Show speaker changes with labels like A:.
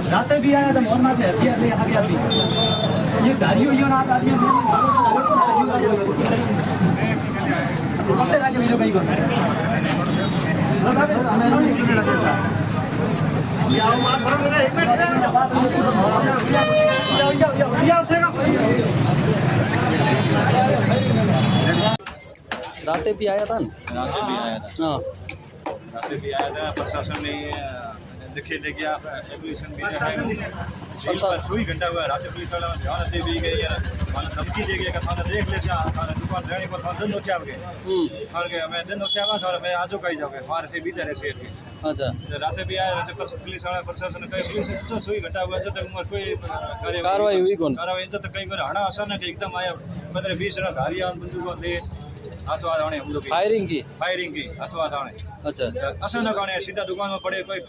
A: रात भी आया था मोहन से हथियार ले आ गया भी ये गाड़ियों यो ना आदमी पकड़े राजे मेरे भाई को रात भी आया था ना
B: रात भी आया था
A: हाँ
B: रात भी आया था प्रशासन ने लिखे ले गया एप्लीकेशन भी है सुई घंटा हुआ रात पुलिस वाला ध्यान दे भी गई है माने धमकी दे गया कि थाने देख ले जा थाने दुकान रहने को थाने दिन हो क्या गए और के मैं दिन हो क्या बस और मैं आजो कही जाओगे मारे से भीतर है शेर के
A: अच्छा
B: रात भी आया रात पुलिस वाला प्रशासन ने कही पुलिस तो सुई घंटा हुआ जब तक उम्र कोई
A: कार्रवाई हुई कौन
B: कार्रवाई जब तक कई बार हड़ा अचानक एकदम आया 15-20 जन धारियां बंदूकों ले हाथों हाथ आने हम लोग
A: फायरिंग की
B: फायरिंग की हाथों हाथ आने
A: अच्छा
B: अचानक आने सीधा दुकान में पड़े कोई